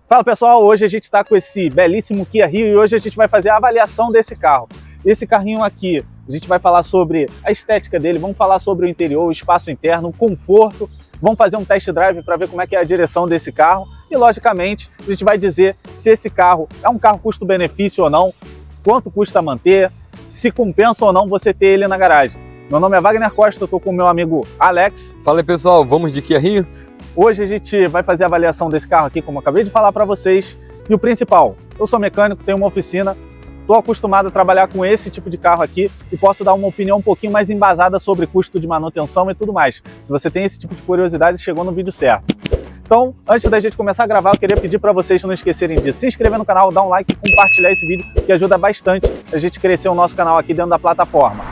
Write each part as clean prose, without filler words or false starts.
Fala pessoal, hoje a gente está com esse belíssimo Kia Rio e hoje a gente vai fazer a avaliação desse carro. Esse carrinho aqui, a gente vai falar sobre a estética dele, vamos falar sobre o interior, o espaço interno, o conforto, vamos fazer um test drive para ver como é que é a direção desse carro e logicamente a gente vai dizer se esse carro é um carro custo-benefício ou não, quanto custa manter, se compensa ou não você ter ele na garagem. Meu nome é Wagner Costa, eu estou com o meu amigo Alex. Fala aí pessoal, vamos de Kia Rio? Hoje a gente vai fazer a avaliação desse carro aqui, como eu acabei de falar para vocês. E o principal, eu sou mecânico, tenho uma oficina, estou acostumado a trabalhar com esse tipo de carro aqui e posso dar uma opinião um pouquinho mais embasada sobre custo de manutenção e tudo mais. Se você tem esse tipo de curiosidade, chegou no vídeo certo. Então, antes da gente começar a gravar, eu queria pedir para vocês não esquecerem de se inscrever no canal, dar um like e compartilhar esse vídeo, que ajuda bastante a gente crescer o nosso canal aqui dentro da plataforma.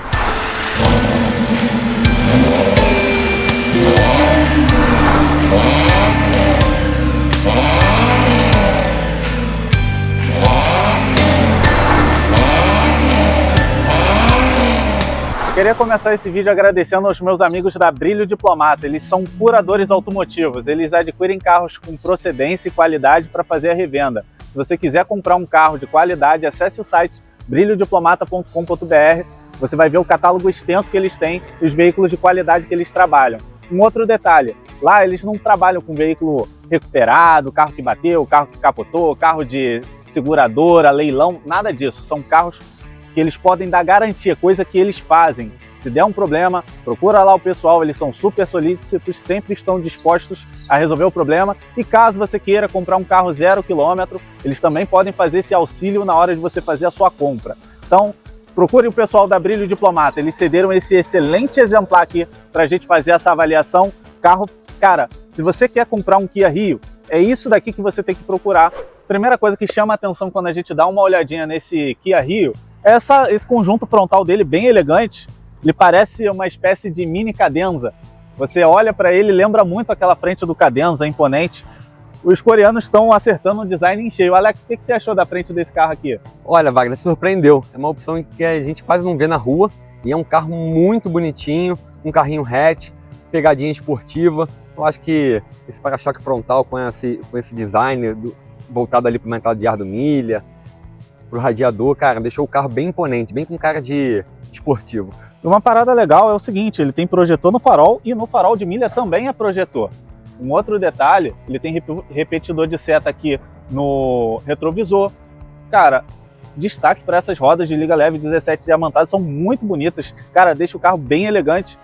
Queria começar esse vídeo agradecendo aos meus amigos da Brilho Diplomata. Eles são curadores automotivos, eles adquirem carros com procedência e qualidade para fazer a revenda. Se você quiser comprar um carro de qualidade, acesse o site brilhodiplomata.com.br. Você vai ver o catálogo extenso que eles têm e os veículos de qualidade que eles trabalham. Um outro detalhe, lá eles não trabalham com veículo recuperado, carro que bateu, carro que capotou, carro de seguradora, leilão, nada disso. São carros que eles podem dar garantia, coisa que eles fazem. Se der um problema, procura lá o pessoal, eles são super solícitos, sempre estão dispostos a resolver o problema. E caso você queira comprar um carro 0 km, eles também podem fazer esse auxílio na hora de você fazer a sua compra. Então, procure o pessoal da Brilho Diplomata, eles cederam esse excelente exemplar aqui para a gente fazer essa avaliação. Carro, cara, se você quer comprar um Kia Rio, é isso daqui que você tem que procurar. Primeira coisa que chama a atenção quando a gente dá uma olhadinha nesse Kia Rio, esse conjunto frontal dele bem elegante, ele parece uma espécie de mini Cadenza. Você olha para ele, lembra muito aquela frente do Cadenza, imponente. Os coreanos estão acertando o design em cheio. Alex, o que você achou da frente desse carro aqui? Olha, Wagner, surpreendeu. É uma opção que a gente quase não vê na rua e é um carro muito bonitinho, um carrinho hatch, pegadinha esportiva. Eu acho que esse para-choque frontal com esse design voltado ali para uma entrada de ar do milha, pro radiador, cara, deixou o carro bem imponente, bem com cara de esportivo. E uma parada legal é o seguinte, ele tem projetor no farol e no farol de milha também é projetor. Um outro detalhe, ele tem repetidor de seta aqui no retrovisor. Cara, destaque para essas rodas de liga leve 17 diamantadas, são muito bonitas. Cara, deixa o carro bem elegante.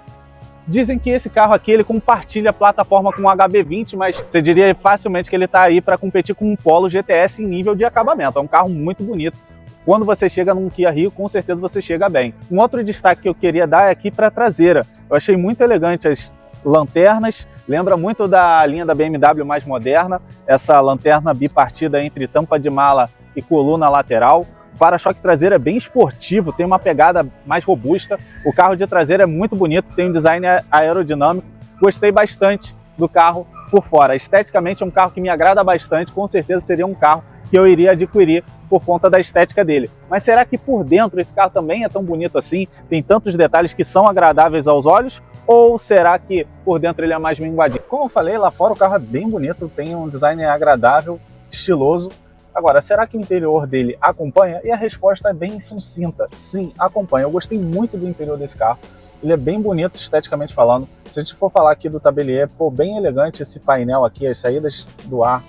Dizem que esse carro aqui ele compartilha a plataforma com o HB20, mas você diria facilmente que ele está aí para competir com um Polo GTS em nível de acabamento. É um carro muito bonito. Quando você chega num Kia Rio, com certeza você chega bem. Um outro destaque que eu queria dar é aqui para a traseira. Eu achei muito elegante as lanternas, lembra muito da linha da BMW mais moderna, essa lanterna bipartida entre tampa de mala e coluna lateral. O para-choque traseiro é bem esportivo, tem uma pegada mais robusta. O carro de traseira é muito bonito, tem um design aerodinâmico. Gostei bastante do carro por fora. Esteticamente é um carro que me agrada bastante, com certeza seria um carro que eu iria adquirir por conta da estética dele. Mas será que por dentro esse carro também é tão bonito assim? Tem tantos detalhes que são agradáveis aos olhos? Ou será que por dentro ele é mais minguadinho? Como eu falei, lá fora o carro é bem bonito, tem um design agradável, estiloso. Agora, será que o interior dele acompanha? E a resposta é bem sucinta. Sim, acompanha. Eu gostei muito do interior desse carro. Ele é bem bonito esteticamente falando. Se a gente for falar aqui do tablier, pô, bem elegante esse painel aqui, as saídas do ar,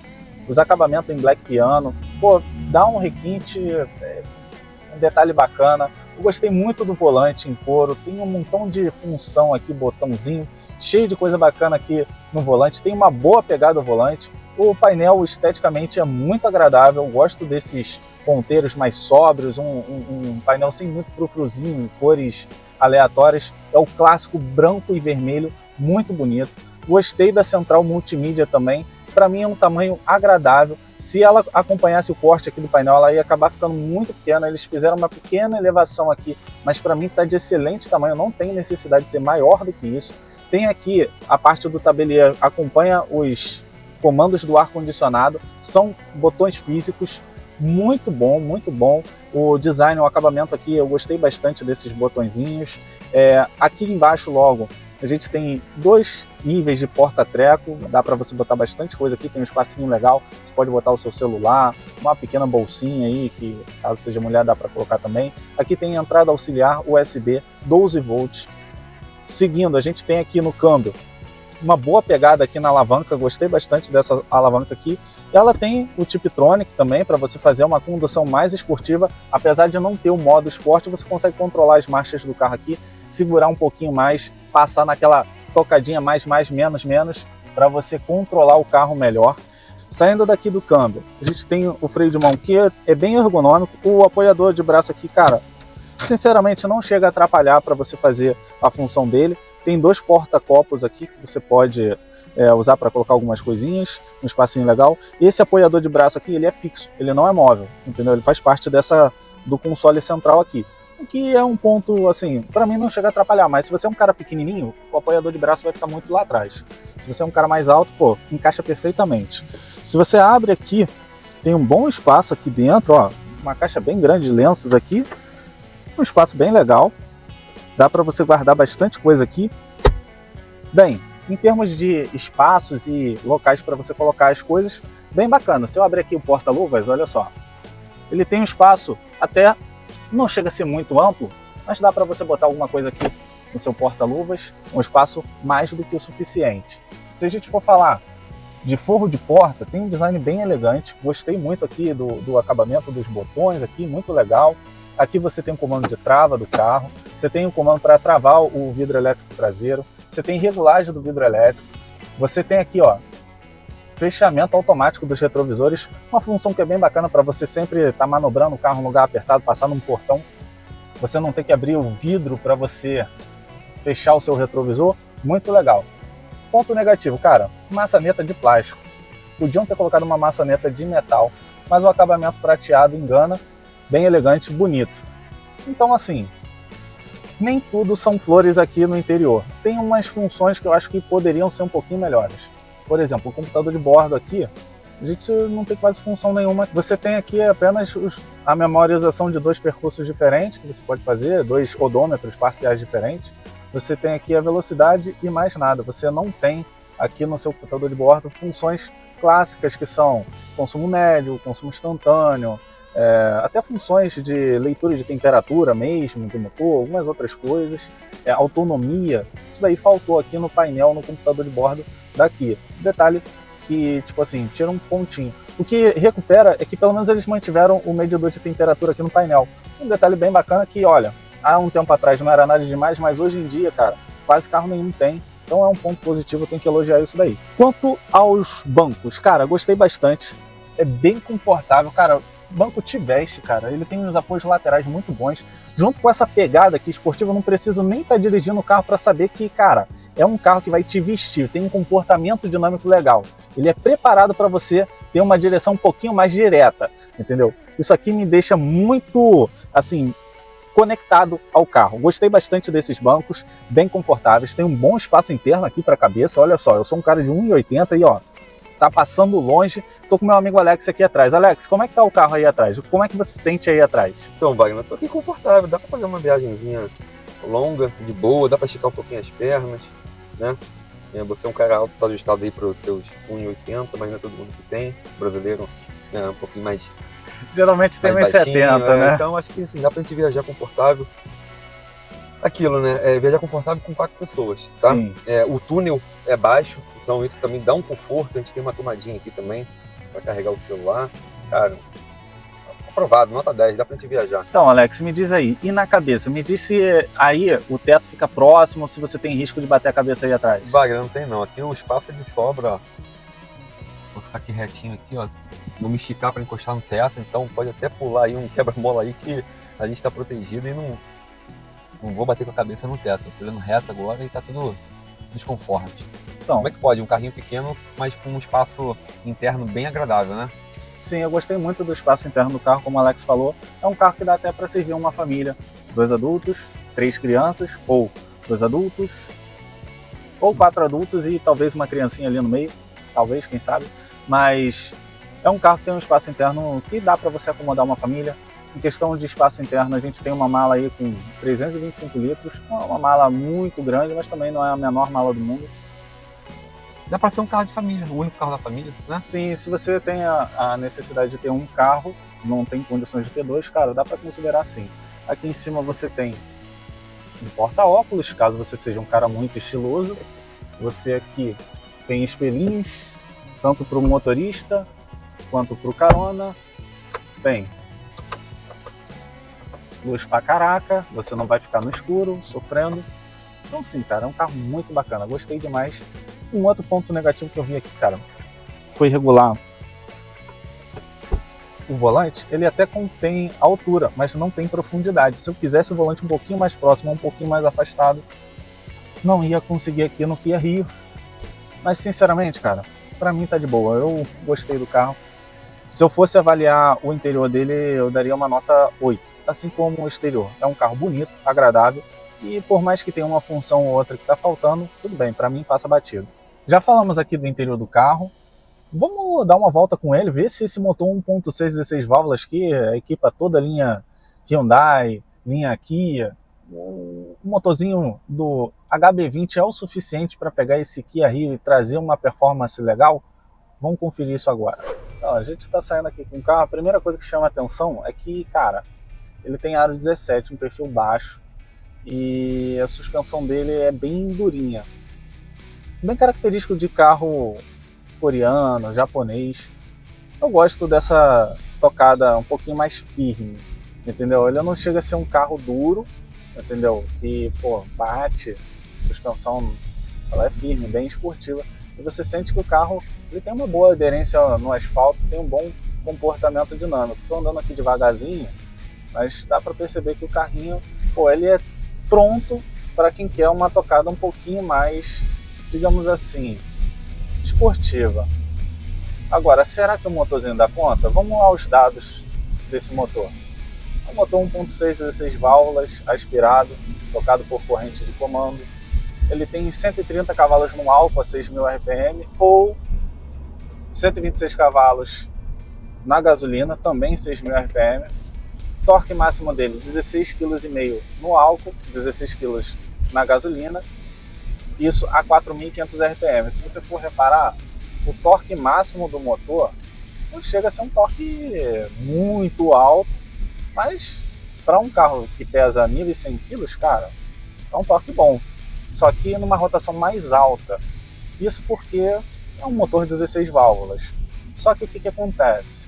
os acabamentos em black piano. Pô, dá um requinte, um detalhe bacana. Eu gostei muito do volante em couro. Tem um montão de função aqui, botãozinho, cheio de coisa bacana aqui no volante. Tem uma boa pegada o volante. O painel esteticamente é muito agradável, eu gosto desses ponteiros mais sóbrios, um painel sem muito frufruzinho, cores aleatórias. É o clássico branco e vermelho, muito bonito. Gostei da central multimídia também, para mim é um tamanho agradável. Se ela acompanhasse o corte aqui do painel, ela ia acabar ficando muito pequena. Eles fizeram uma pequena elevação aqui, mas para mim está de excelente tamanho, não tem necessidade de ser maior do que isso. Tem aqui a parte do tablier, acompanha os comandos do ar-condicionado, são botões físicos, muito bom, muito bom. O design, o acabamento aqui, eu gostei bastante desses botõezinhos. Aqui embaixo logo A gente tem 2 níveis de porta-treco, dá para você botar bastante coisa aqui, tem um espacinho legal, você pode botar o seu celular, uma pequena bolsinha aí, que caso seja mulher dá para colocar também. Aqui tem entrada auxiliar USB 12 volts. Seguindo, a gente tem aqui no câmbio uma boa pegada aqui na alavanca, gostei bastante dessa alavanca aqui. Ela tem o Tiptronic também, para você fazer uma condução mais esportiva, apesar de não ter o modo esporte, você consegue controlar as marchas do carro aqui, segurar um pouquinho mais, passar naquela tocadinha mais, menos, para você controlar o carro melhor. Saindo daqui do câmbio, a gente tem o freio de mão que é bem ergonômico, o apoiador de braço aqui, cara, sinceramente não chega a atrapalhar para você fazer a função dele. Tem 2 porta-copos aqui que você pode usar para colocar algumas coisinhas, um espacinho legal. Esse apoiador de braço aqui, ele é fixo, ele não é móvel, entendeu? Ele faz parte do console central aqui. O que é um ponto, assim, para mim não chega a atrapalhar, mas se você é um cara pequenininho, o apoiador de braço vai ficar muito lá atrás. Se você é um cara mais alto, pô, encaixa perfeitamente. Se você abre aqui, tem um bom espaço aqui dentro, ó, uma caixa bem grande de lenços aqui, um espaço bem legal, dá para você guardar bastante coisa aqui. Bem, em termos de espaços e locais para você colocar as coisas, bem bacana. Se eu abrir aqui o porta-luvas, olha só, ele tem um espaço até, não chega a ser muito amplo, mas dá para você botar alguma coisa aqui no seu porta-luvas, um espaço mais do que o suficiente. Se a gente for falar de forro de porta, tem um design bem elegante, gostei muito aqui do acabamento dos botões aqui, muito legal. Aqui você tem um comando de trava do carro, você tem um comando para travar o vidro elétrico traseiro, você tem regulagem do vidro elétrico, você tem aqui, ó, fechamento automático dos retrovisores, uma função que é bem bacana para você sempre estar manobrando o carro em lugar apertado, passar num portão, você não tem que abrir o vidro para você fechar o seu retrovisor, muito legal. Ponto negativo, cara, maçaneta de plástico. Podiam ter colocado uma maçaneta de metal, mas o acabamento prateado engana, bem elegante, bonito. Então, assim, nem tudo são flores aqui no interior. Tem umas funções que eu acho que poderiam ser um pouquinho melhores. Por exemplo, o computador de bordo aqui, a gente não tem quase função nenhuma. Você tem aqui apenas a memorização de 2 percursos diferentes que você pode fazer, 2 odômetros parciais diferentes. Você tem aqui a velocidade e mais nada. Você não tem aqui no seu computador de bordo funções clássicas que são consumo médio, consumo instantâneo, até funções de leitura de temperatura mesmo do motor, algumas outras coisas, autonomia, isso daí faltou aqui no painel, no computador de bordo daqui. Detalhe que, tipo assim, tira um pontinho. O que recupera é que pelo menos eles mantiveram o medidor de temperatura aqui no painel. Um detalhe bem bacana que, olha, há um tempo atrás não era nada demais, mas hoje em dia, cara, quase carro nenhum tem. Então é um ponto positivo, tem que elogiar isso daí. Quanto aos bancos, cara, gostei bastante. É bem confortável, cara. Banco te veste, cara, ele tem uns apoios laterais muito bons, junto com essa pegada aqui esportiva, eu não preciso nem estar dirigindo o carro para saber que, cara, é um carro que vai te vestir, tem um comportamento dinâmico legal, ele é preparado para você ter uma direção um pouquinho mais direta, entendeu? Isso aqui me deixa muito, assim, conectado ao carro. Gostei bastante desses bancos, bem confortáveis, tem um bom espaço interno aqui para a cabeça, olha só, eu sou um cara de 1,80 e ó, tá passando longe, tô com meu amigo Alex aqui atrás. Alex, como é que tá o carro aí atrás? Como é que você se sente aí atrás? Então, Wagner, eu tô aqui confortável, dá pra fazer uma viagenzinha longa, de boa, dá pra esticar um pouquinho as pernas, né? Você é um cara alto, tá ajustado aí pros seus 1,80, mas não é todo mundo que tem. O brasileiro é um pouquinho mais... Geralmente tem mais 70, né? Então, acho que assim, dá pra gente viajar confortável. Aquilo, né? Viajar confortável com 4 pessoas, tá? Sim. O túnel é baixo, então isso também dá um conforto. A gente tem uma tomadinha aqui também para carregar o celular. Cara, aprovado, nota 10, dá pra gente viajar. Então, Alex, me diz aí, e na cabeça? Me diz se aí o teto fica próximo ou se você tem risco de bater a cabeça aí atrás. Wagner, não tem não. Aqui o espaço é de sobra, ó. Vou ficar aqui retinho aqui, ó. Vou me esticar para encostar no teto, então pode até pular aí um quebra-mola aí que a gente tá protegido e não vou bater com a cabeça no teto. Tô olhando reto agora e tá tudo desconforme. Então, como é que pode? Um carrinho pequeno, mas com um espaço interno bem agradável, né? Sim, eu gostei muito do espaço interno do carro, como o Alex falou. É um carro que dá até para servir uma família. 2 adultos, 3 crianças, ou 2 adultos, ou 4 adultos e talvez uma criancinha ali no meio. Talvez, quem sabe. Mas é um carro que tem um espaço interno que dá para você acomodar uma família. Em questão de espaço interno, a gente tem uma mala aí com 325 litros, uma mala muito grande, mas também não é a menor mala do mundo. Dá para ser um carro de família, o único carro da família, né? Sim, se você tem a necessidade de ter um carro, não tem condições de ter dois, cara, dá para considerar sim. Aqui em cima você tem um porta-óculos, caso você seja um cara muito estiloso. Você aqui tem espelhinhos, tanto para o motorista quanto para o carona. Tem luz pra caraca, você não vai ficar no escuro, sofrendo. Então sim, cara, é um carro muito bacana, gostei demais. Um outro ponto negativo que eu vi aqui, cara, foi regular o volante. Ele até contém altura, mas não tem profundidade. Se eu quisesse o volante um pouquinho mais próximo, um pouquinho mais afastado, não ia conseguir aqui no Kia Rio. Mas sinceramente, cara, pra mim tá de boa, eu gostei do carro. Se eu fosse avaliar o interior dele, eu daria uma nota 8, assim como o exterior. É um carro bonito, agradável, e por mais que tenha uma função ou outra que está faltando, tudo bem, para mim passa batido. Já falamos aqui do interior do carro, vamos dar uma volta com ele, ver se esse motor 1.6 16 válvulas que equipa toda a linha Hyundai, linha Kia, o motorzinho do HB20 é o suficiente para pegar esse Kia Rio e trazer uma performance legal? Vamos conferir isso agora. Então, a gente está saindo aqui com o carro, a primeira coisa que chama a atenção é que, cara, ele tem aro 17, um perfil baixo, e a suspensão dele é bem durinha. Bem característico de carro coreano, japonês. Eu gosto dessa tocada um pouquinho mais firme, entendeu? Ele não chega a ser um carro duro, entendeu? Que, pô, bate, suspensão, ela é firme, bem esportiva. E você sente que o carro ele tem uma boa aderência no asfalto, tem um bom comportamento dinâmico. Estou andando aqui devagarzinho, mas dá para perceber que o carrinho, pô, ele é pronto para quem quer uma tocada um pouquinho mais, digamos assim, esportiva. Agora, será que o motorzinho dá conta? Vamos aos dados desse motor. É um motor 1.6 16 válvulas, aspirado, tocado por corrente de comando. Ele tem 130 cavalos no álcool a 6.000 RPM ou 126 cavalos na gasolina, também 6.000 RPM. Torque máximo dele 16,5 kg no álcool, 16 kg na gasolina. Isso a 4.500 RPM. Se você for reparar, o torque máximo do motor não chega a ser um torque muito alto, mas para um carro que pesa 1.100 kg, cara, é um torque bom. Só que numa rotação mais alta. Isso porque é um motor 16 válvulas. Só que o que acontece?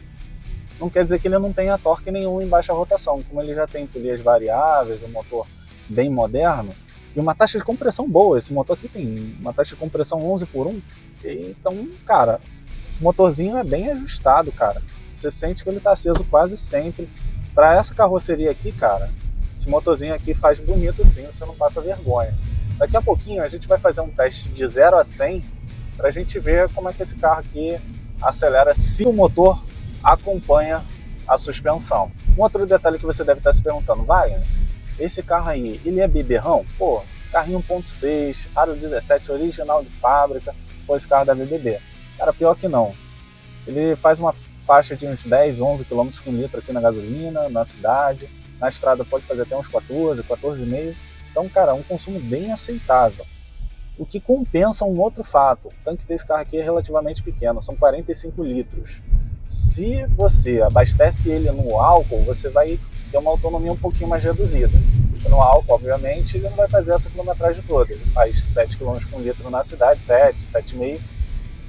Não quer dizer que ele não tenha torque nenhum em baixa rotação, como ele já tem polias variáveis, um motor bem moderno e uma taxa de compressão boa. Esse motor aqui tem uma taxa de compressão 11/1. Então, cara, o motorzinho é bem ajustado, cara. Você sente que ele está aceso quase sempre. Para essa carroceria aqui, cara, esse motorzinho aqui faz bonito sim, você não passa vergonha. Daqui a pouquinho a gente vai fazer um teste de 0 a 100 para a gente ver como é que esse carro aqui acelera se o motor acompanha a suspensão. Um outro detalhe que você deve estar se perguntando, Wagner, esse carro aí, ele é beberrão? Pô, carrinho 1.6, aro 17 original de fábrica, pô, esse carro deve beber. Cara, pior que não. Ele faz uma faixa de uns 10, 11 km por litro aqui na gasolina, na cidade. Na estrada pode fazer até uns 14, 14,5. Então, cara, é um consumo bem aceitável. O que compensa um outro fato, o tanque desse carro aqui é relativamente pequeno, são 45 litros. Se você abastece ele no álcool, você vai ter uma autonomia um pouquinho mais reduzida. No álcool, obviamente, ele não vai fazer essa quilometragem toda. Ele faz 7 km por litro na cidade, 7, 7,5.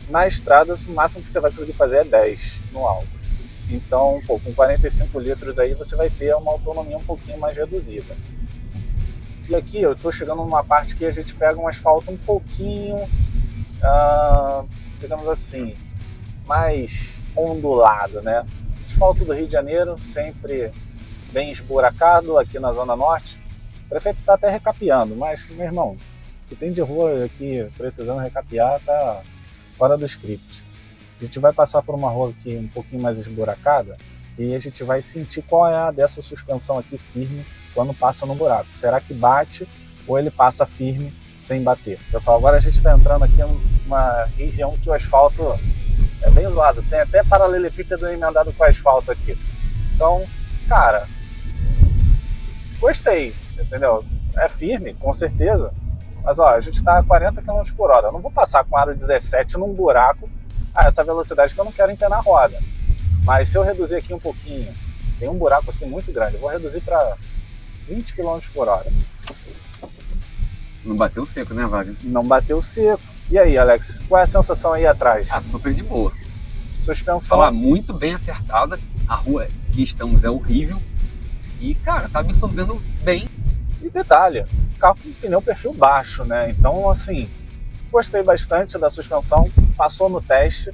Na estrada, o máximo que você vai conseguir fazer é 10 no álcool. Então, pô, com 45 litros aí, você vai ter uma autonomia um pouquinho mais reduzida. E aqui eu estou chegando numa parte que a gente pega um asfalto um pouquinho, digamos assim, mais ondulado, né? Asfalto do Rio de Janeiro, sempre bem esburacado aqui na Zona Norte. O prefeito está até recapeando, mas, meu irmão, o que tem de rua aqui precisando recapear tá fora do script. A gente vai passar por uma rua aqui um pouquinho mais esburacada e a gente vai sentir qual é a dessa suspensão aqui firme quando passa no buraco. Será que bate ou ele passa firme sem bater? Pessoal, agora a gente está entrando aqui numa região que o asfalto é bem zoado. Tem até paralelepípedo emendado com asfalto aqui. Então, Cara, gostei, entendeu? É firme, com certeza. Mas ó, a gente está a 40 km por hora. Eu não vou passar com aro 17 num buraco a essa velocidade que eu não quero empenar a roda. Mas se eu reduzir aqui um pouquinho, tem um buraco aqui muito grande, eu vou reduzir para 20 km por hora. Não bateu seco, né, Wagner? Não bateu seco. E aí, Alex, qual é a sensação aí atrás? Ah, super de boa. Suspensão. Ela muito bem acertada. A rua que estamos é horrível. E, cara, tá absorvendo bem. E detalhe, carro com pneu perfil baixo, né? Então, assim, gostei bastante da suspensão. Passou no teste.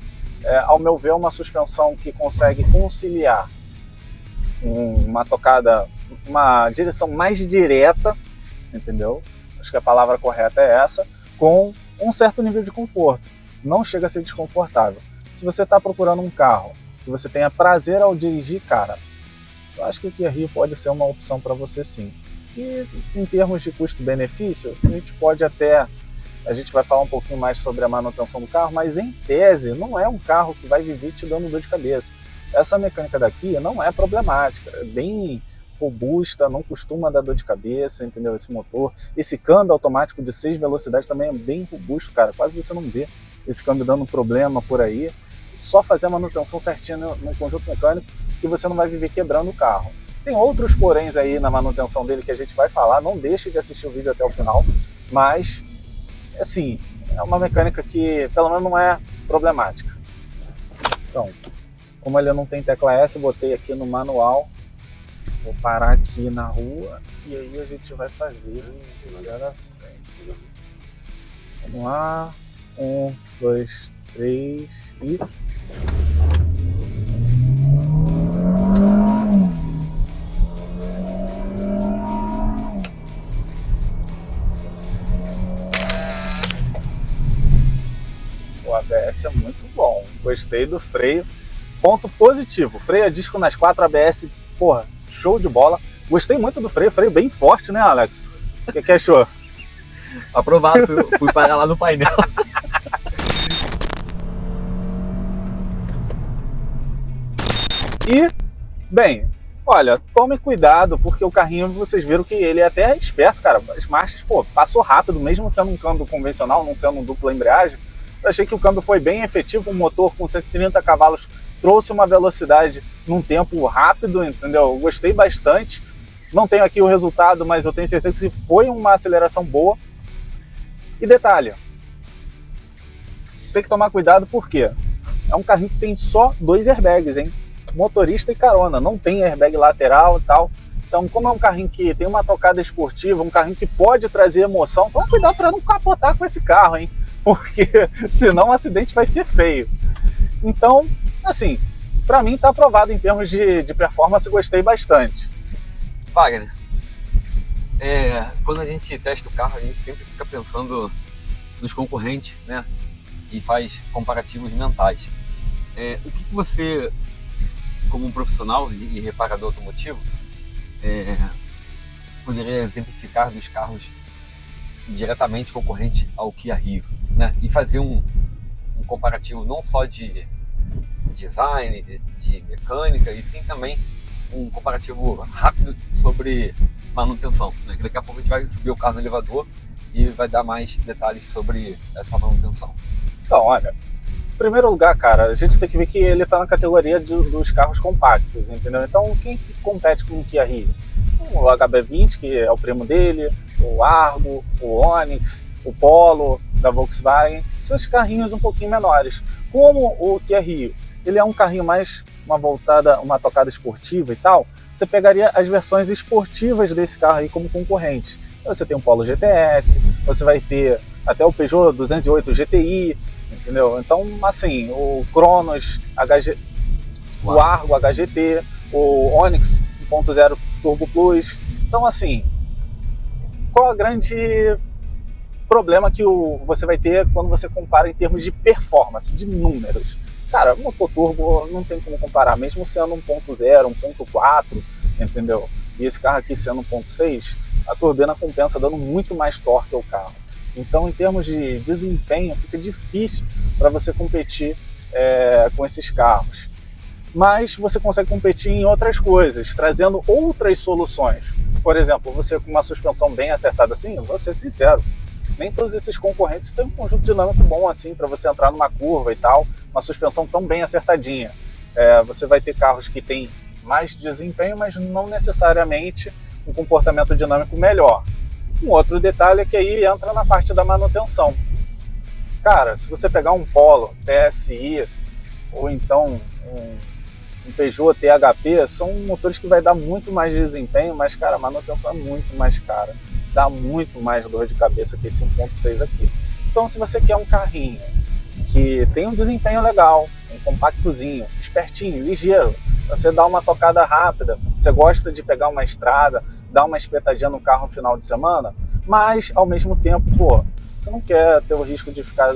Ao meu ver, uma suspensão que consegue conciliar uma tocada, uma direção mais direta, entendeu? Acho que a palavra correta é essa, com um certo nível de conforto. Não chega a ser desconfortável. Se você está procurando um carro que você tenha prazer ao dirigir, cara, eu acho que o Kia Rio pode ser uma opção para você sim. E em termos de custo-benefício, a gente vai falar um pouquinho mais sobre a manutenção do carro, mas em tese não é um carro que vai viver te dando dor de cabeça. Essa mecânica daqui não é problemática, é bem robusta, não costuma dar dor de cabeça, entendeu? Esse motor, esse câmbio automático de 6 velocidades também é bem robusto, cara, quase você não vê esse câmbio dando problema por aí. Só fazer a manutenção certinha no conjunto mecânico que você não vai viver quebrando o carro. Tem outros poréns aí na manutenção dele que a gente vai falar, não deixe de assistir o vídeo até o final, mas assim, é uma mecânica que pelo menos não é problemática. Então, como ele não tem tecla S, eu botei aqui no manual. Vou parar aqui na rua e aí a gente vai fazer 0 a 100. Vamos lá. 1, 2, 3 e... O ABS é muito bom. Gostei do freio. Ponto positivo. Freio a disco nas 4 ABS, porra, show de bola. Gostei muito do freio bem forte, né, Alex? O que achou? Aprovado, fui parar lá no painel. E, bem, olha, tome cuidado, porque o carrinho, vocês viram que ele é até esperto, cara. As marchas, pô, passou rápido, mesmo sendo um câmbio convencional, não sendo um dupla embreagem. Eu achei que o câmbio foi bem efetivo, um motor com 130 cavalos trouxe uma velocidade num tempo rápido, entendeu? Eu gostei bastante. Não tenho aqui o resultado, mas eu tenho certeza que foi uma aceleração boa. E detalhe, tem que tomar cuidado porque é um carrinho que tem só 2 airbags, hein? Motorista e carona, não tem airbag lateral e tal. Então, como é um carrinho que tem uma tocada esportiva, um carrinho que pode trazer emoção, toma cuidado para não capotar com esse carro, hein? Porque senão o acidente vai ser feio. Então, assim, para mim tá aprovado em termos de performance, gostei bastante. Wagner, quando a gente testa o carro, a gente sempre fica pensando nos concorrentes, né? E faz comparativos mentais. O que você, como um profissional e reparador automotivo, poderia exemplificar dos carros diretamente concorrente ao Kia Rio, né? E fazer um comparativo não só de design, de mecânica, e sim também um comparativo rápido sobre manutenção, né? Que daqui a pouco a gente vai subir o carro no elevador e vai dar mais detalhes sobre essa manutenção. Então, olha, em primeiro lugar, cara, a gente tem que ver que ele está na categoria dos carros compactos, entendeu? Então, quem que compete com o Kia Rio? O HB20, que é o primo dele, o Argo, o Onix, o Polo da Volkswagen, são os carrinhos um pouquinho menores. Como o Kia Rio, ele é um carrinho mais uma tocada esportiva e tal, você pegaria as versões esportivas desse carro aí como concorrente. Você tem o Polo GTS, você vai ter até o Peugeot 208 GTI, entendeu? Então, assim, o Cronos, o Argo HGT, o Onix 1.0 Turbo Plus. Então, assim, qual a grande problema que você vai ter quando você compara em termos de performance, de números? Cara, motor turbo não tem como comparar, mesmo sendo 1.0, 1.4, entendeu? E esse carro aqui sendo 1.6, a turbina compensa dando muito mais torque ao carro. Então, em termos de desempenho, fica difícil para você competir com esses carros. mas você consegue competir em outras coisas, trazendo outras soluções. Por exemplo, você com uma suspensão bem acertada assim, vou ser sincero, nem todos esses concorrentes têm um conjunto dinâmico bom assim para você entrar numa curva e tal, uma suspensão tão bem acertadinha. Você vai ter carros que têm mais desempenho, mas não necessariamente um comportamento dinâmico melhor. Um outro detalhe é que aí entra na parte da manutenção. Cara, se você pegar um Polo TSI ou então um Peugeot THP, são motores que vai dar muito mais desempenho, mas, cara, a manutenção é muito mais cara. Dá muito mais dor de cabeça que esse 1.6 aqui. Então, se você quer um carrinho que tem um desempenho legal, um compactozinho, espertinho, ligeiro, você dá uma tocada rápida, você gosta de pegar uma estrada, dar uma espetadinha no carro no final de semana, mas, ao mesmo tempo, você não quer ter o risco de ficar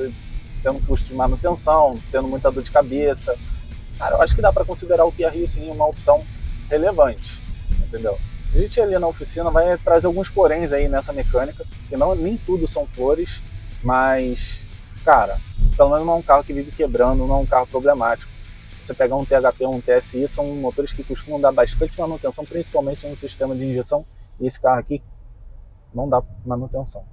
tendo custo de manutenção, tendo muita dor de cabeça. Cara, eu acho que dá para considerar o Kia Rio sim uma opção relevante, entendeu? A gente ali na oficina vai trazer alguns poréns aí nessa mecânica, que nem tudo são flores, mas, cara, pelo menos não é um carro que vive quebrando, não é um carro problemático. Você pegar um THP ou um TSI, são motores que costumam dar bastante manutenção, principalmente no sistema de injeção, e esse carro aqui não dá manutenção.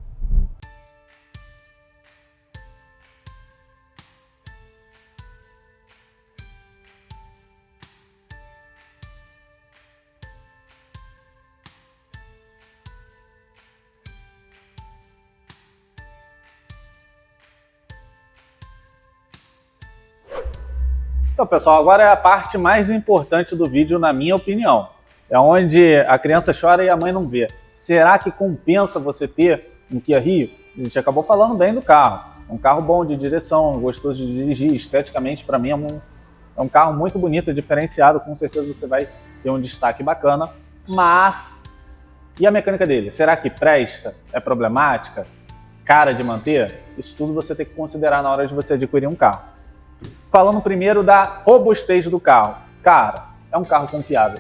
Então, pessoal, agora é a parte mais importante do vídeo, na minha opinião. É onde a criança chora e a mãe não vê. Será que compensa você ter um Kia Rio? A gente acabou falando bem do carro. É um carro bom de direção, gostoso de dirigir. Esteticamente, para mim, é um carro muito bonito, diferenciado. Com certeza você vai ter um destaque bacana. Mas, e a mecânica dele? Será que presta? É problemática? Cara de manter? Isso tudo você tem que considerar na hora de você adquirir um carro. Falando primeiro da robustez do carro. Cara, é um carro confiável.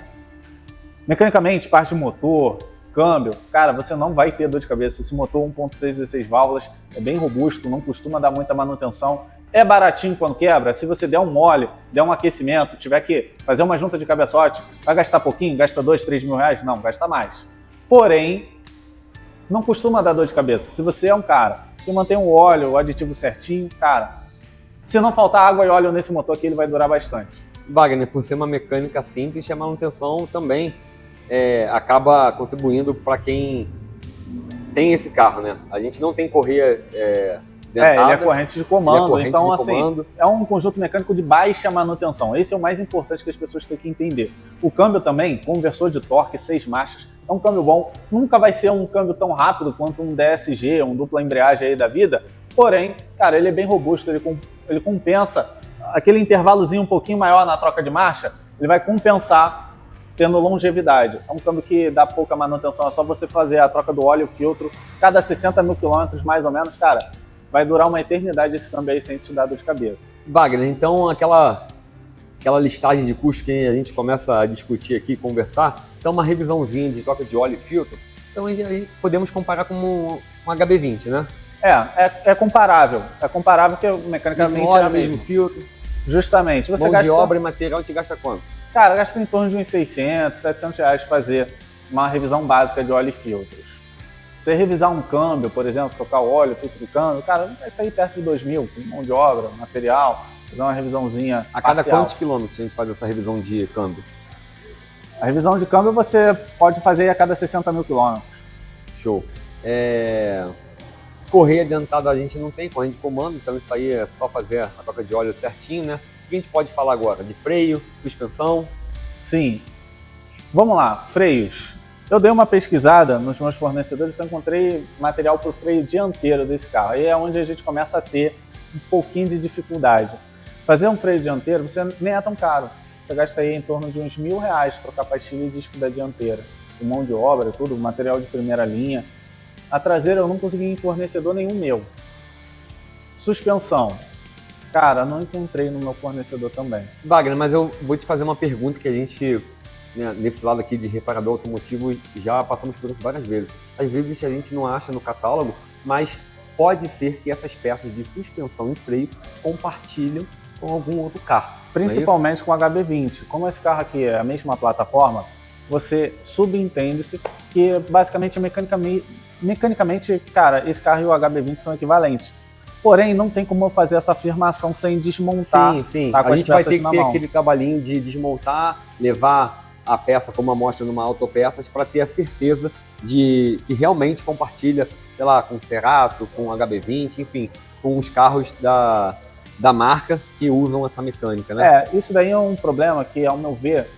Mecanicamente, parte de motor, câmbio, cara, você não vai ter dor de cabeça. Esse motor 1.6 16 válvulas é bem robusto, não costuma dar muita manutenção. É baratinho quando quebra. Se você der um mole, der um aquecimento, tiver que fazer uma junta de cabeçote, vai gastar pouquinho? Gasta 2, 3 mil reais? Não, gasta mais. Porém, não costuma dar dor de cabeça. Se você é um cara que mantém o óleo, o aditivo certinho, cara, se não faltar água e óleo nesse motor aqui, ele vai durar bastante. Wagner, por ser uma mecânica simples, a manutenção também acaba contribuindo para quem tem esse carro, né? A gente não tem correia dentada. Ele é corrente de comando, então comando. É um conjunto mecânico de baixa manutenção. Esse é o mais importante que as pessoas têm que entender. O câmbio também, conversor de torque, 6 marchas, é um câmbio bom. Nunca vai ser um câmbio tão rápido quanto um DSG, um dupla embreagem aí da vida, porém, cara, ele é bem robusto, ele compensa aquele intervalozinho um pouquinho maior na troca de marcha, ele vai compensar tendo longevidade. É um câmbio que dá pouca manutenção, é só você fazer a troca do óleo e o filtro cada 60 mil quilômetros, mais ou menos, cara, vai durar uma eternidade esse câmbio aí sem te dar dor de cabeça. Wagner, então aquela listagem de custos que a gente começa a discutir aqui, conversar, então uma revisãozinha de troca de óleo e filtro, então aí podemos comparar com um HB20, né? É comparável. É comparável porque mecanicamente mesmo óleo, é mesmo filtro. Justamente. Você mão de obra e material, a gente gasta quanto? Cara, gasta em torno de uns 600, 700 reais fazer uma revisão básica de óleo e filtros. Você revisar um câmbio, por exemplo, trocar o óleo, filtro do câmbio, cara, gasta aí perto de 2.000, com mão de obra, material, fazer uma revisãozinha A cada parcial. quantos quilômetros a gente faz essa revisão de câmbio? A revisão de câmbio você pode fazer a cada 60 mil quilômetros. Show. Correia dentada a gente não tem, corrente de comando, então isso aí é só fazer a troca de óleo certinho, né? O que a gente pode falar agora? De freio, suspensão? Sim. Vamos lá, freios. Eu dei uma pesquisada nos meus fornecedores e encontrei material para o freio dianteiro desse carro. Aí é onde a gente começa a ter um pouquinho de dificuldade. Fazer um freio dianteiro, você nem é tão caro. Você gasta aí em torno de uns R$1.000 trocar pastilha e disco da dianteira. Com mão de obra, tudo, material de primeira linha. A traseira eu não consegui em fornecedor nenhum meu. Suspensão. Cara, não encontrei no meu fornecedor também. Wagner, mas eu vou te fazer uma pergunta que a gente, né, nesse lado aqui de reparador automotivo, já passamos por isso várias vezes. Às vezes a gente não acha no catálogo, mas pode ser que essas peças de suspensão e freio compartilham com algum outro carro. Principalmente com o HB20. Como esse carro aqui é a mesma plataforma, você subentende-se que basicamente mecanicamente, cara, esse carro e o HB20 são equivalentes. Porém, não tem como eu fazer essa afirmação sem desmontar. Sim. Tá, A gente vai ter que ter aquele trabalhinho de desmontar, levar a peça como amostra numa autopeças para ter a certeza de que realmente compartilha, sei lá, com o Cerato, com o HB20, enfim, com os carros da marca que usam essa mecânica, né? Isso daí é um problema que, ao meu ver,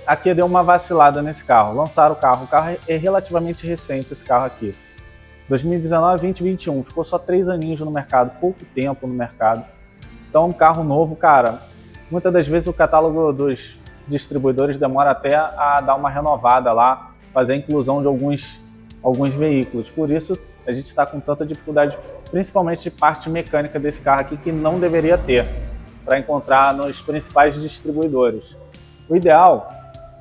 aqui deu uma vacilada nesse carro. Lançaram o carro é relativamente recente, esse carro aqui. 2019, 20, 21, ficou só 3 aninhos no mercado, pouco tempo no mercado. Então, um carro novo, cara, muitas das vezes o catálogo dos distribuidores demora até a dar uma renovada lá, fazer a inclusão de alguns veículos. Por isso, a gente está com tanta dificuldade, principalmente de parte mecânica desse carro aqui, que não deveria ter, para encontrar nos principais distribuidores. O ideal,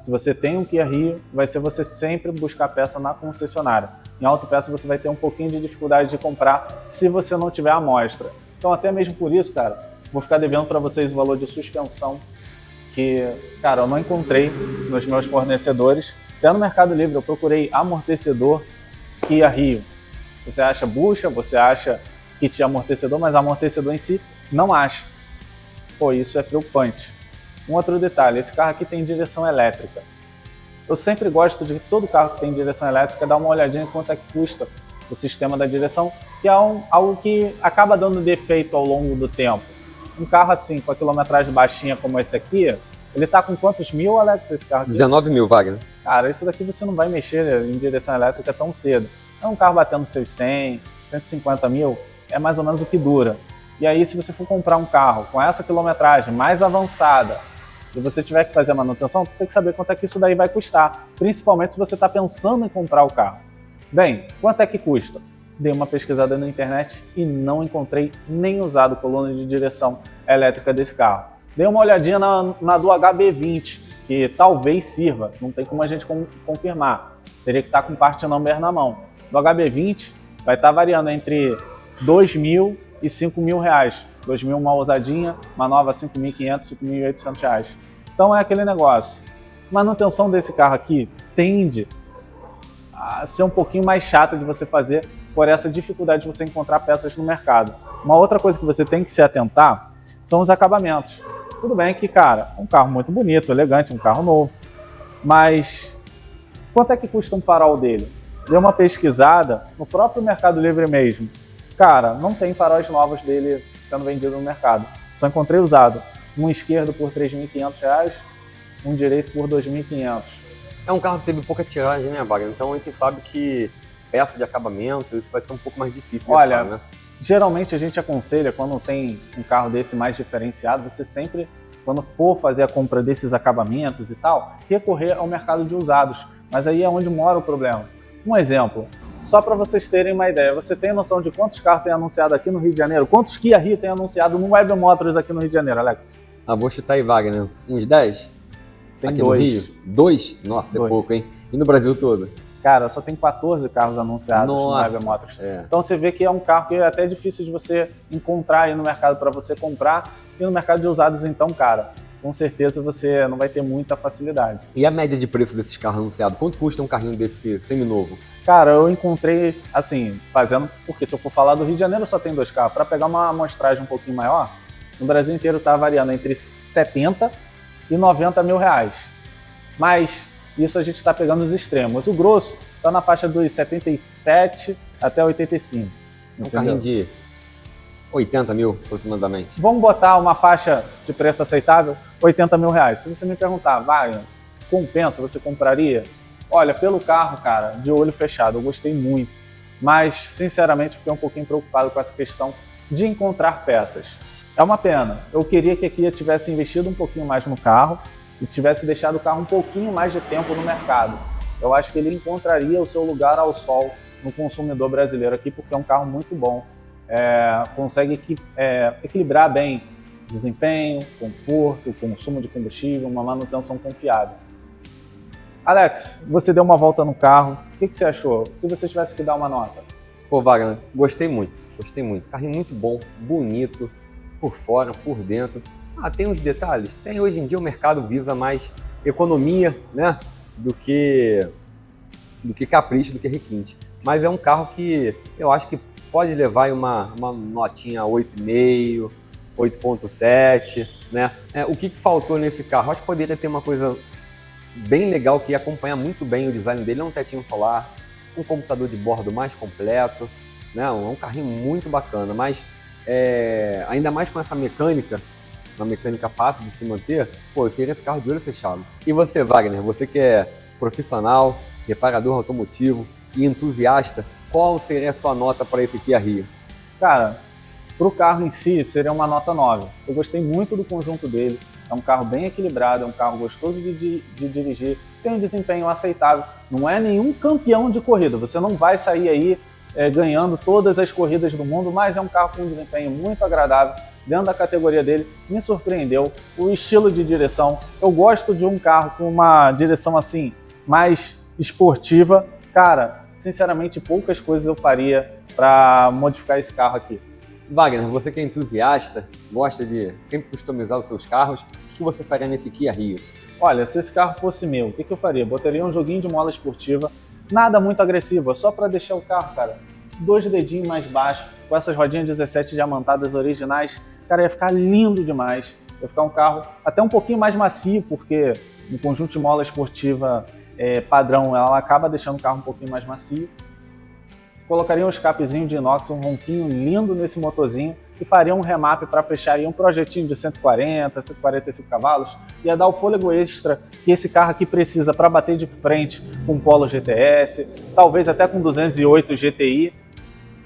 se você tem um Kia Rio, vai ser você sempre buscar peça na concessionária. Em autopeça você vai ter um pouquinho de dificuldade de comprar se você não tiver a amostra. Então, até mesmo por isso, cara, vou ficar devendo para vocês o valor de suspensão que, cara, eu não encontrei nos meus fornecedores. Até no Mercado Livre eu procurei amortecedor Kia Rio. Você acha bucha, você acha kit amortecedor, mas amortecedor em si não acha. Pô, isso é preocupante. Um outro detalhe, esse carro aqui tem direção elétrica. Eu sempre gosto de todo carro que tem direção elétrica dar uma olhadinha em quanto é que custa o sistema da direção, que é algo que acaba dando defeito ao longo do tempo. Um carro assim, com a quilometragem baixinha como esse aqui, ele tá com quantos mil, Alex, esse carro aqui? 19 mil, Wagner. Cara, isso daqui você não vai mexer em direção elétrica tão cedo. É um carro batendo seus 100, 150 mil, é mais ou menos o que dura. E aí, se você for comprar um carro com essa quilometragem mais avançada, e você tiver que fazer a manutenção, você tem que saber quanto é que isso daí vai custar, principalmente se você está pensando em comprar o carro. Bem, quanto é que custa? Dei uma pesquisada na internet e não encontrei nem usado coluna de direção elétrica desse carro. Dei uma olhadinha na do HB20, que talvez sirva, não tem como a gente confirmar. Teria que estar com parte number na mão. Do HB20 vai estar variando entre 2 mil e 5 mil reais. 2 mil uma ousadinha, uma nova 5.500, 5.800 reais. Então é aquele negócio. Manutenção desse carro aqui tende a ser um pouquinho mais chata de você fazer por essa dificuldade de você encontrar peças no mercado. Uma outra coisa que você tem que se atentar são os acabamentos. Tudo bem que, cara, é um carro muito bonito, elegante, um carro novo, mas quanto é que custa um farol dele? Dei uma pesquisada no próprio Mercado Livre mesmo. Cara, não tem faróis novos dele sendo vendido no mercado. Só encontrei usado. Um esquerdo por R$ 3.500, um direito por R$ 2.500. É um carro que teve pouca tiragem, né, Wagner? Então a gente sabe que peça de acabamento, isso vai ser um pouco mais difícil de achar, né? Geralmente a gente aconselha, quando tem um carro desse mais diferenciado, você sempre, quando for fazer a compra desses acabamentos e tal, recorrer ao mercado de usados. Mas aí é onde mora o problema. Um exemplo, só para vocês terem uma ideia, você tem noção de quantos carros tem anunciado aqui no Rio de Janeiro? Quantos Kia Rio tem anunciado no Web Motors aqui no Rio de Janeiro, Alex? Vou chutar aí, Wagner. Uns 10? Tem aqui 2. no Rio? 2? Nossa, 2. É pouco, hein? E no Brasil todo? Cara, só tem 14 carros anunciados no Web Motors. Então você vê que é um carro que é até difícil de você encontrar aí no mercado para você comprar. E no mercado de usados, então, cara, com certeza você não vai ter muita facilidade. E a média de preço desses carros anunciados? Quanto custa um carrinho desse seminovo? Cara, eu encontrei, assim, porque se eu for falar do Rio de Janeiro só tem 2 carros. Para pegar uma amostragem um pouquinho maior, no Brasil inteiro tá variando entre 70 e 90 mil reais. Mas isso a gente está pegando os extremos. O grosso está na faixa dos 77 até 85. Um carrinho de 80 mil aproximadamente. Vamos botar uma faixa de preço aceitável, 80 mil reais. Se você me perguntar, Wagner, compensa, você compraria? Olha, pelo carro, cara, de olho fechado, eu gostei muito. Mas, sinceramente, fiquei um pouquinho preocupado com essa questão de encontrar peças. É uma pena. Eu queria que a Kia tivesse investido um pouquinho mais no carro e tivesse deixado o carro um pouquinho mais de tempo no mercado. Eu acho que ele encontraria o seu lugar ao sol no consumidor brasileiro aqui, porque é um carro muito bom. Consegue equilibrar bem desempenho, conforto, consumo de combustível, uma manutenção confiável. Alex, você deu uma volta no carro, o que você achou? Se você tivesse que dar uma nota? Pô, Wagner, gostei muito. Carrinho muito bom, bonito, por fora, por dentro. Tem uns detalhes? Tem. Hoje em dia o mercado visa mais economia, né, do que capricho, do que requinte. Mas é um carro que eu acho que pode levar uma notinha 8,5, 8,7, né? O que faltou nesse carro? Acho que poderia ter uma coisa bem legal que ia acompanhar muito bem o design dele, é um tetinho solar, um computador de bordo mais completo, né? É um carrinho muito bacana, mas ainda mais com essa mecânica, uma mecânica fácil de se manter, pô, eu teria esse carro de olho fechado. E você, Wagner, você que é profissional, reparador automotivo e entusiasta, qual seria a sua nota para esse Kia Rio? Cara, para o carro em si, seria uma nota 9. Eu gostei muito do conjunto dele, é um carro bem equilibrado, é um carro gostoso de dirigir, tem um desempenho aceitável, não é nenhum campeão de corrida, você não vai sair aí ganhando todas as corridas do mundo, mas é um carro com um desempenho muito agradável, dentro da categoria dele, me surpreendeu, o estilo de direção, eu gosto de um carro com uma direção assim, mais esportiva, cara, sinceramente poucas coisas eu faria para modificar esse carro aqui. Wagner, você que é entusiasta, gosta de sempre customizar os seus carros, o que você faria nesse Kia Rio? Olha, se esse carro fosse meu, o que eu faria? Botaria um joguinho de mola esportiva, nada muito agressivo, só para deixar o carro, cara, 2 dedinhos mais baixo, com essas rodinhas 17 diamantadas originais, cara, ia ficar lindo demais. Ia ficar um carro até um pouquinho mais macio, porque no conjunto de mola esportiva padrão, ela acaba deixando o carro um pouquinho mais macio. Colocaria um escapezinho de inox, um ronquinho lindo nesse motorzinho e faria um remap para fechar aí um projetinho de 140, 145 cavalos. Ia dar o fôlego extra que esse carro aqui precisa para bater de frente com o Polo GTS, talvez até com 208 GTI.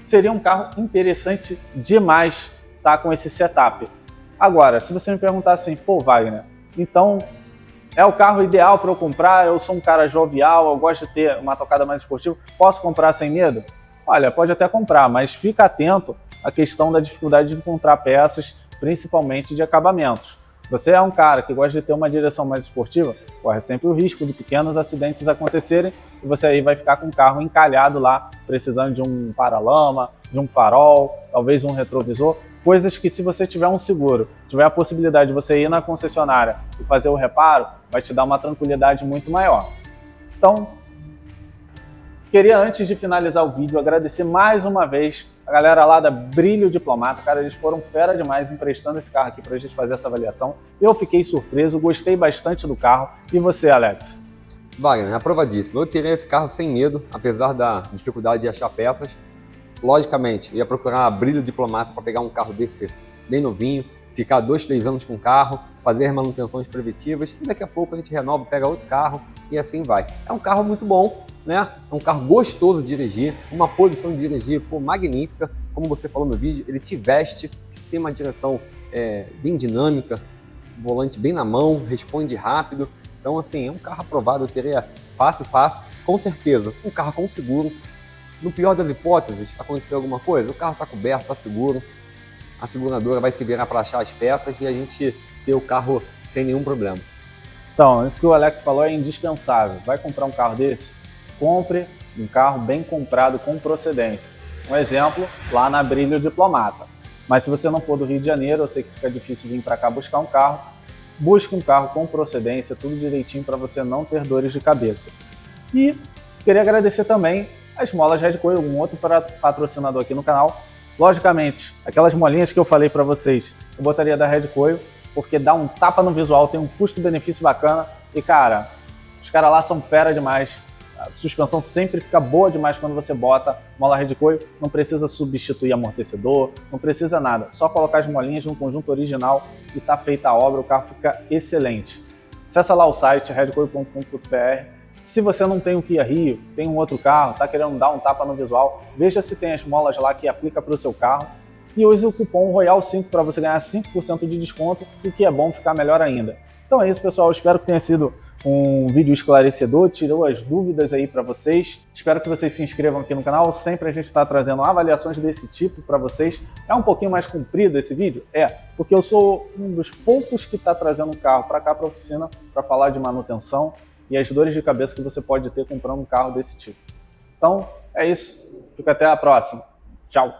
Seria um carro interessante demais tá, com esse setup. Agora, se você me perguntar assim, pô, Wagner, então é o carro ideal para eu comprar, eu sou um cara jovial, eu gosto de ter uma tocada mais esportiva, posso comprar sem medo? Olha, pode até comprar, mas fica atento à questão da dificuldade de encontrar peças, principalmente de acabamentos. Você é um cara que gosta de ter uma direção mais esportiva, corre sempre o risco de pequenos acidentes acontecerem e você aí vai ficar com o carro encalhado lá, precisando de um paralama, de um farol, talvez um retrovisor, coisas que se você tiver um seguro, tiver a possibilidade de você ir na concessionária e fazer o reparo, vai te dar uma tranquilidade muito maior. Então, queria antes de finalizar o vídeo agradecer mais uma vez a galera lá da Brilho Diplomata, cara, eles foram fera demais emprestando esse carro aqui pra gente fazer essa avaliação. Eu fiquei surpreso, gostei bastante do carro. E você, Alex? Wagner, aprovadíssimo. Eu teria esse carro sem medo, apesar da dificuldade de achar peças. Logicamente, ia procurar a Brilho Diplomata para pegar um carro desse bem novinho, ficar 2, 3 anos com o carro, fazer manutenções preventivas e daqui a pouco a gente renova, pega outro carro e assim vai. É um carro muito bom, né? É um carro gostoso de dirigir, uma posição de dirigir magnífica, como você falou no vídeo, ele te veste, tem uma direção bem dinâmica, volante bem na mão, responde rápido, então assim, é um carro aprovado, eu teria fácil, com certeza, um carro com seguro. No pior das hipóteses, aconteceu alguma coisa, o carro está coberto, está seguro, a seguradora vai se virar para achar as peças e a gente ter o carro sem nenhum problema. Então, isso que o Alex falou é indispensável. Vai comprar um carro desse? Compre um carro bem comprado com procedência. Um exemplo, lá na Brilho Diplomata. Mas se você não for do Rio de Janeiro, eu sei que fica difícil vir para cá buscar um carro, busque um carro com procedência, tudo direitinho para você não ter dores de cabeça. E queria agradecer também as molas Red Coil, um outro patrocinador aqui no canal. Logicamente, aquelas molinhas que eu falei para vocês, eu botaria da Red Coil, porque dá um tapa no visual, tem um custo-benefício bacana e, cara, os caras lá são fera demais. A suspensão sempre fica boa demais quando você bota mola Red Coil, não precisa substituir amortecedor, não precisa nada, só colocar as molinhas no conjunto original e tá feita a obra, o carro fica excelente. Acessa lá o site redcoil.com.br. Se você não tem um Kia Rio, tem um outro carro, está querendo dar um tapa no visual, veja se tem as molas lá que aplica para o seu carro e use o cupom ROYAL5 para você ganhar 5% de desconto, o que é bom ficar melhor ainda. Então é isso, pessoal. Espero que tenha sido um vídeo esclarecedor, tirou as dúvidas aí para vocês. Espero que vocês se inscrevam aqui no canal. Sempre a gente está trazendo avaliações desse tipo para vocês. É um pouquinho mais comprido esse vídeo? Porque eu sou um dos poucos que está trazendo um carro para cá para a oficina para falar de manutenção e as dores de cabeça que você pode ter comprando um carro desse tipo. Então, é isso. Fica até a próxima. Tchau!